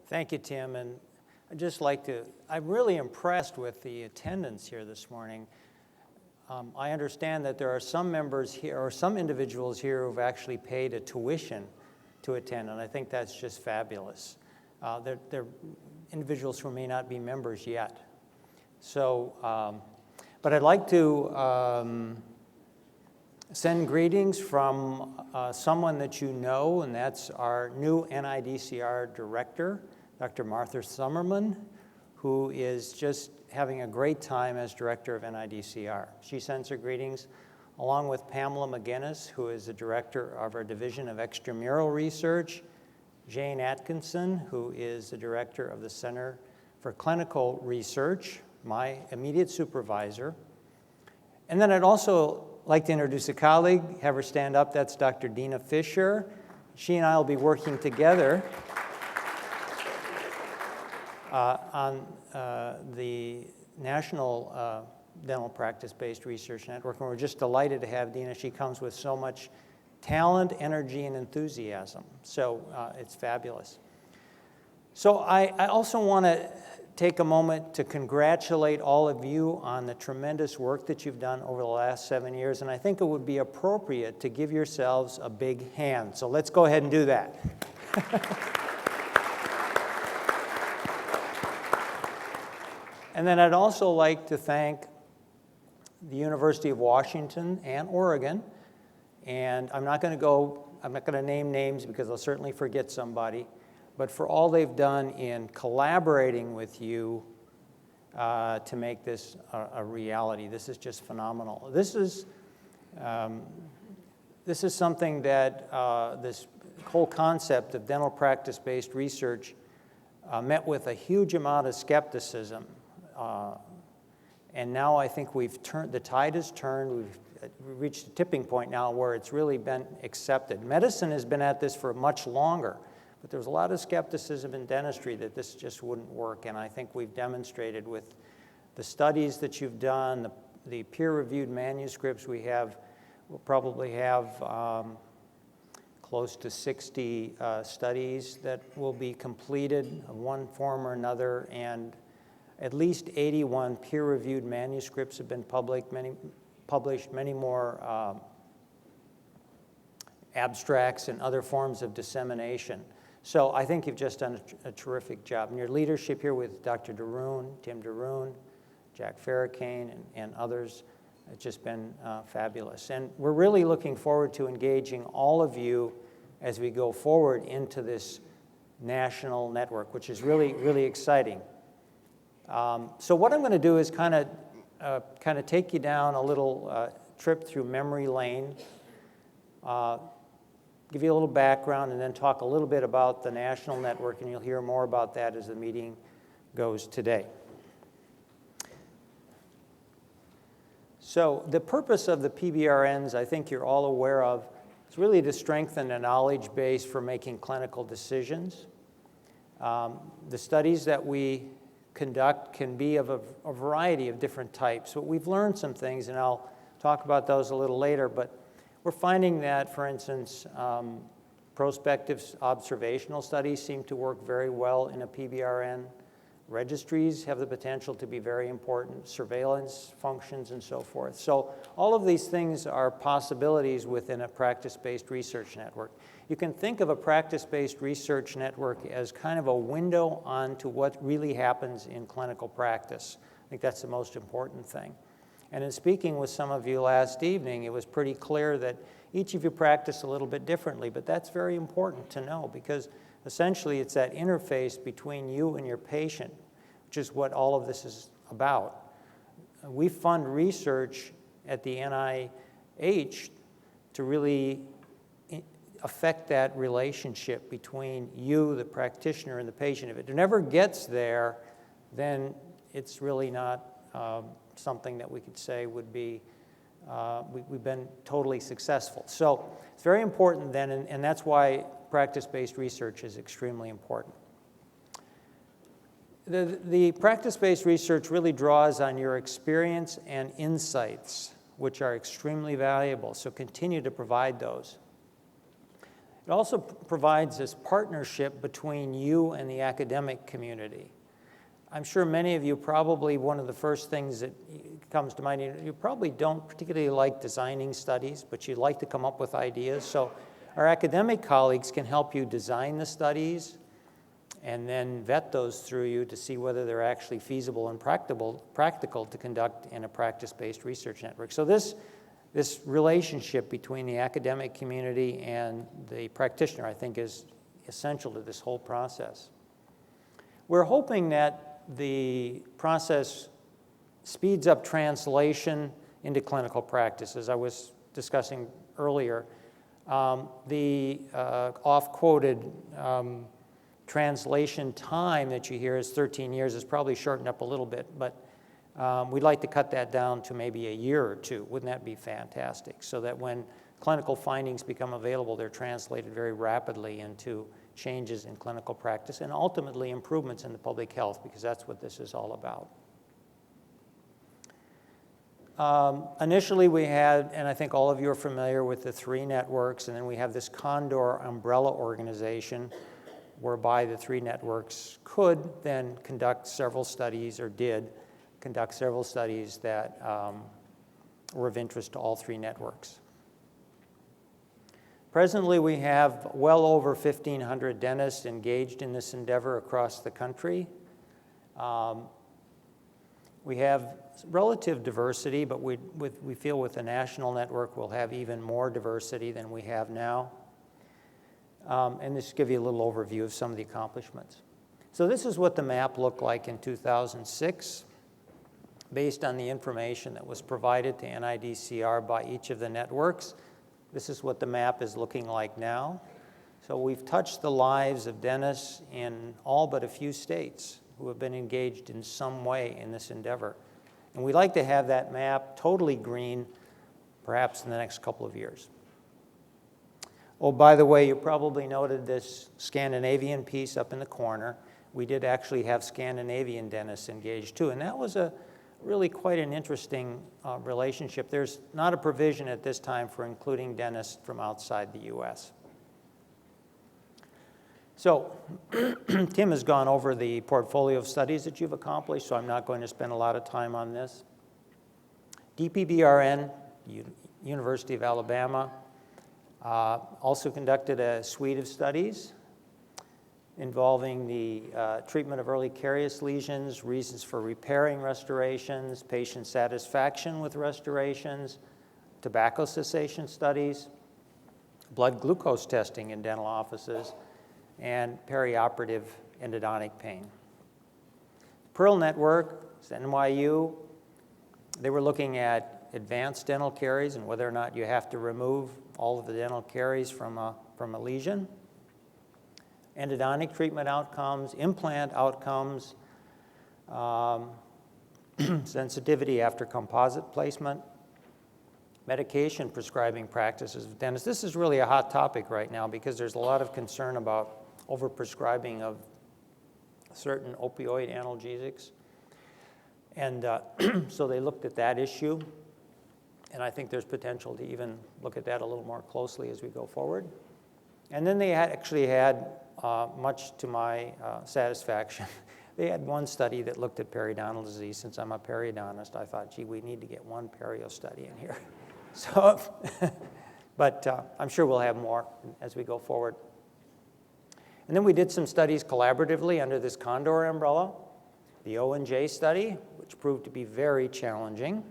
Thank you, Tim. And I'd just like to, I'm really impressed with the attendance here this morning. I understand that there are some members here, or some individuals here who've actually paid a tuition to attend, and I think that's just fabulous. They're individuals who may not be members yet. So, but I'd like to send greetings from someone that you know, and that's our new NIDCR director, Dr. Martha Summerman, who is just having a great time as director of NIDCR. She sends her greetings, along with Pamela McGinnis, who is the director of our Division of Extramural Research, Jane Atkinson, who is the director of the Center for Clinical Research, my immediate supervisor. And then I'd also like to introduce a colleague, have her stand up. That's Dr. Dina Fisher. She and I will be working together on the National Dental Practice-Based Research Network, and we're just delighted to have Dina. She comes with so much talent, energy, and enthusiasm, so it's fabulous. So I also want to take a moment to congratulate all of you on the tremendous work that you've done over the last 7 years, and I think it would be appropriate to give yourselves a big hand. So let's go ahead and do that. And then I'd also like to thank the University of Washington and Oregon, and I'm not going to name names because I'll certainly forget somebody, but for all they've done in collaborating with you to make this a reality. This is just phenomenal. This is something that this whole concept of dental practice-based research met with a huge amount of skepticism. And now I think the tide has turned. We've reached a tipping point now where it's really been accepted. Medicine has been at this for much longer, but there's a lot of skepticism in dentistry that this just wouldn't work, and I think we've demonstrated with the studies that you've done, the peer-reviewed manuscripts we have. We'll probably have close to 60 studies that will be completed of one form or another, and at least 81 peer-reviewed manuscripts have been published, many more abstracts and other forms of dissemination. So I think you've just done a terrific job. And your leadership here with Dr. Daroon, Tim Daroon, Jack Farrakane, and others, it's just been fabulous. And we're really looking forward to engaging all of you as we go forward into this national network, which is really, really exciting. So what I'm going to do is kind of take you down a little trip through memory lane, give you a little background, and then talk a little bit about the national network, and you'll hear more about that as the meeting goes today. So the purpose of the PBRNs, I think you're all aware of, is really to strengthen the knowledge base for making clinical decisions. The studies that we conduct can be of a variety of different types. But we've learned some things, and I'll talk about those a little later, but we're finding that, for instance, prospective observational studies seem to work very well in a PBRN. Registries have the potential to be very important, surveillance functions and so forth. So all of these things are possibilities within a practice-based research network. You can think of a practice-based research network as kind of a window onto what really happens in clinical practice. I think that's the most important thing. And in speaking with some of you last evening, it was pretty clear that each of you practice a little bit differently, but that's very important to know because essentially it's that interface between you and your patient, which is what all of this is about. We fund research at the NIH to really affect that relationship between you, the practitioner, and the patient. If it never gets there, then it's really not something that we could say would be, we've been totally successful. So it's very important then, and that's why practice-based research is extremely important. The practice-based research really draws on your experience and insights, which are extremely valuable, so continue to provide those. It also provides this partnership between you and the academic community. I'm sure many of you probably, one of the first things that comes to mind, you probably don't particularly like designing studies, but you like to come up with ideas. So our academic colleagues can help you design the studies and then vet those through you to see whether they're actually feasible and practical to conduct in a practice-based research network. So this relationship between the academic community and the practitioner, I think, is essential to this whole process. We're hoping that the process speeds up translation into clinical practice. As I was discussing earlier, the oft-quoted translation time that you hear is 13 years is probably shortened up a little bit, but we'd like to cut that down to maybe a year or two. Wouldn't that be fantastic? So that when clinical findings become available, they're translated very rapidly into changes in clinical practice and ultimately improvements in the public health, because that's what this is all about. Initially we had, and I think all of you are familiar with the 3 networks, and then we have this Condor umbrella organization whereby the 3 networks could then conduct several studies, or did conduct several studies that were of interest to all 3 networks. Presently, we have well over 1,500 dentists engaged in this endeavor across the country. We have relative diversity, but we feel with the national network we'll have even more diversity than we have now. And this will give you a little overview of some of the accomplishments. So this is what the map looked like in 2006, based on the information that was provided to NIDCR by each of the networks. This is what the map is looking like now. So we've touched the lives of dentists in all but a few states who have been engaged in some way in this endeavor. And we'd like to have that map totally green, perhaps in the next couple of years. Oh, by the way, you probably noted this Scandinavian piece up in the corner. We did actually have Scandinavian dentists engaged too, and that was really quite an interesting relationship. There's not a provision at this time for including dentists from outside the U.S. So Tim has gone over the portfolio of studies that you've accomplished, so I'm not going to spend a lot of time on this. DPBRN, University of Alabama, also conducted a suite of studies involving the treatment of early carious lesions, reasons for repairing restorations, patient satisfaction with restorations, tobacco cessation studies, blood glucose testing in dental offices, and perioperative endodontic pain. Pearl Network, it's NYU, they were looking at advanced dental caries and whether or not you have to remove all of the dental caries from a lesion. Endodontic treatment outcomes, implant outcomes, sensitivity after composite placement, medication prescribing practices of dentists. This is really a hot topic right now because there's a lot of concern about overprescribing of certain opioid analgesics. And so they looked at that issue, and I think there's potential to even look at that a little more closely as we go forward. And then they actually had, much to my satisfaction, they had one study that looked at periodontal disease. Since I'm a periodontist, I thought, gee, we need to get one perio study in here. So, but I'm sure we'll have more as we go forward. And then we did some studies collaboratively under this Condor umbrella. The O&J study, which proved to be very challenging.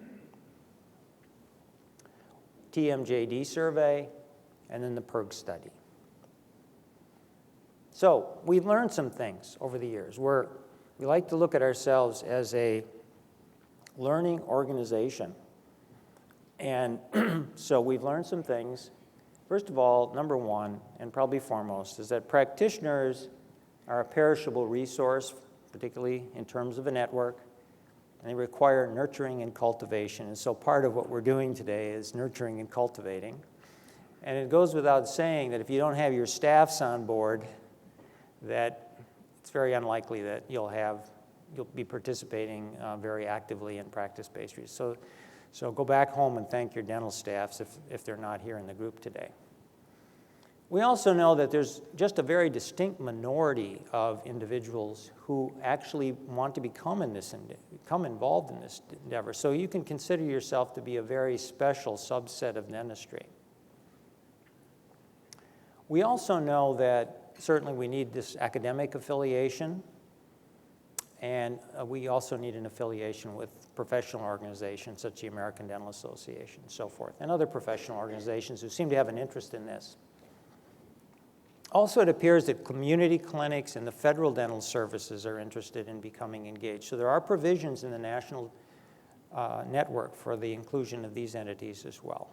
TMJD survey, and then the PERG study. So we've learned some things over the years. We like to look at ourselves as a learning organization. And so we've learned some things. First of all, number one, and probably foremost, is that practitioners are a perishable resource, particularly in terms of a network, and they require nurturing and cultivation. And so part of what we're doing today is nurturing and cultivating. And it goes without saying that if you don't have your staffs on board, that it's very unlikely that you'll be participating very actively in practice-based research. So go back home and thank your dental staffs if they're not here in the group today. We also know that there's just a very distinct minority of individuals who actually want to become involved in this endeavor. So you can consider yourself to be a very special subset of dentistry. We also know that certainly we need this academic affiliation, and we also need an affiliation with professional organizations such as the American Dental Association and so forth, and other professional organizations who seem to have an interest in this. Also, it appears that community clinics and the federal dental services are interested in becoming engaged. So there are provisions in the national network for the inclusion of these entities as well.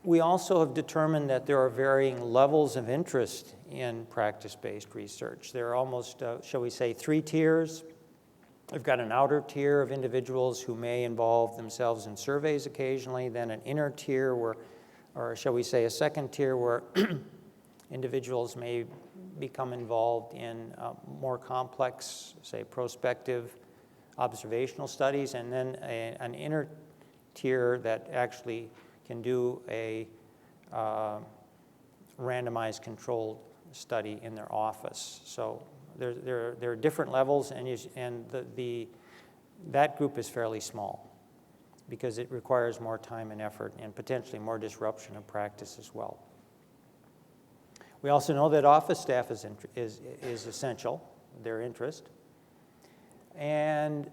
We also have determined that there are varying levels of interest in practice-based research. There are almost, shall we say, 3 tiers. We've got an outer tier of individuals who may involve themselves in surveys occasionally, then an inner tier where, or shall we say a second tier where individuals may become involved in more complex, say, prospective observational studies, and then an inner tier that actually can do a randomized controlled study in their office. So there are different levels, and that group is fairly small because it requires more time and effort and potentially more disruption of practice as well. We also know that office staff is essential, their interest. And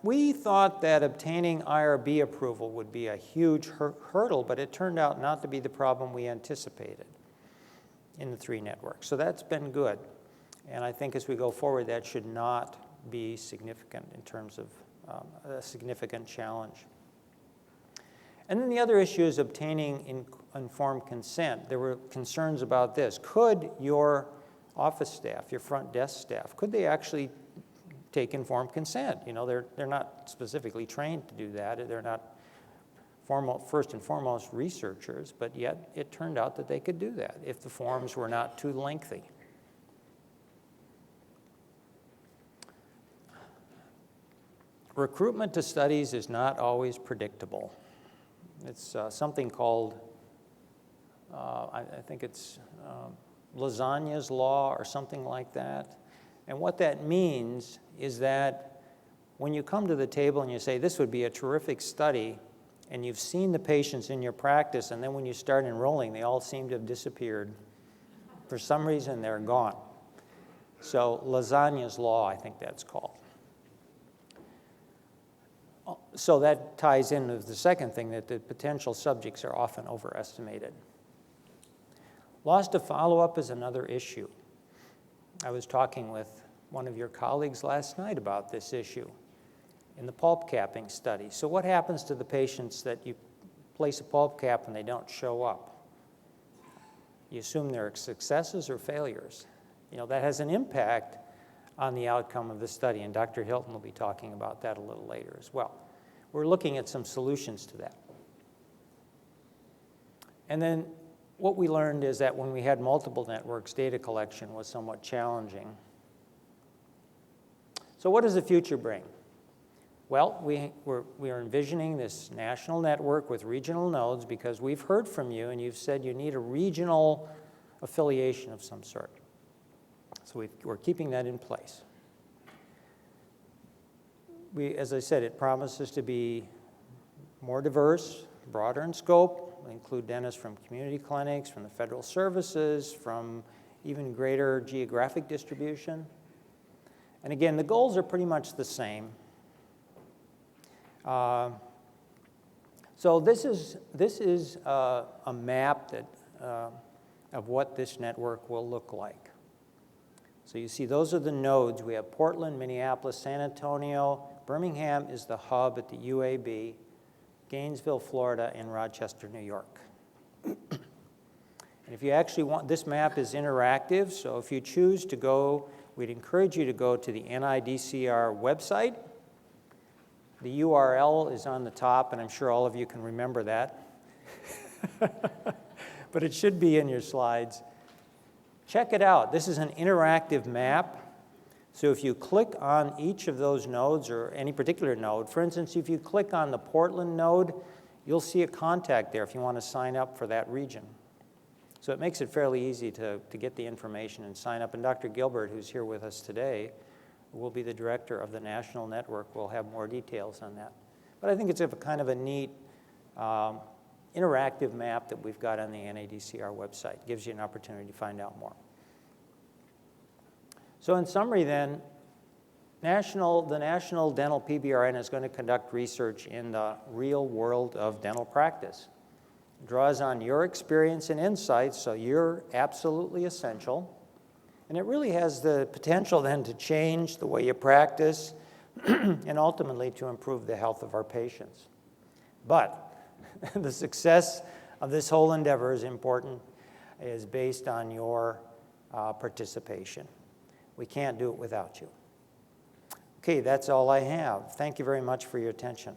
we thought that obtaining IRB approval would be a huge hurdle, but it turned out not to be the problem we anticipated in the 3 networks. So that's been good. And I think as we go forward, that should not be significant in terms of a significant challenge. And then the other issue is obtaining informed consent. There were concerns about this. Could your office staff, your front desk staff, could they actually take informed consent? You know, they're not specifically trained to do that. They're not first and foremost researchers, but yet it turned out that they could do that if the forms were not too lengthy. Recruitment to studies is not always predictable. It's something called, I think it's Lasagna's law or something like that. And what that means is that when you come to the table and you say, this would be a terrific study, and you've seen the patients in your practice, and then when you start enrolling, they all seem to have disappeared. For some reason, they're gone. So Lasagna's law, I think that's called. So that ties in with the second thing, that the potential subjects are often overestimated. Loss to follow-up is another issue. I was talking with one of your colleagues last night about this issue in the pulp capping study. So what happens to the patients that you place a pulp cap and they don't show up? You assume they're successes or failures. You know, that has an impact on the outcome of the study, and Dr. Hilton will be talking about that a little later as well. We're looking at some solutions to that. And then what we learned is that when we had multiple networks, data collection was somewhat challenging. So what does the future bring? Well, we are envisioning this national network with regional nodes because we've heard from you and you've said you need a regional affiliation of some sort. So we're keeping that in place. As I said, it promises to be more diverse, broader in scope. We include dentists from community clinics, from the federal services, from even greater geographic distribution. And again, the goals are pretty much the same. So this is a map of what this network will look like. So you see those are the nodes. We have Portland, Minneapolis, San Antonio. Birmingham is the hub at the UAB, Gainesville, Florida, and Rochester, New York. And if you actually want, this map is interactive, so if you choose to go, we'd encourage you to go to the NIDCR website. The URL is on the top, and I'm sure all of you can remember that. But it should be in your slides. Check it out. This is an interactive map. So if you click on each of those nodes or any particular node, for instance, if you click on the Portland node, you'll see a contact there if you want to sign up for that region. So it makes it fairly easy to get the information and sign up. And Dr. Gilbert, who's here with us today, who will be the director of the national network, will have more details on that. But I think it's a kind of a neat interactive map that we've got on the NIDCR website. It gives you an opportunity to find out more. So in summary then, the National Dental PBRN is going to conduct research in the real world of dental practice. It draws on your experience and insights, so you're absolutely essential. And it really has the potential then to change the way you practice and ultimately to improve the health of our patients. But the success of this whole endeavor is based on your participation. We can't do it without you. Okay, that's all I have. Thank you very much for your attention.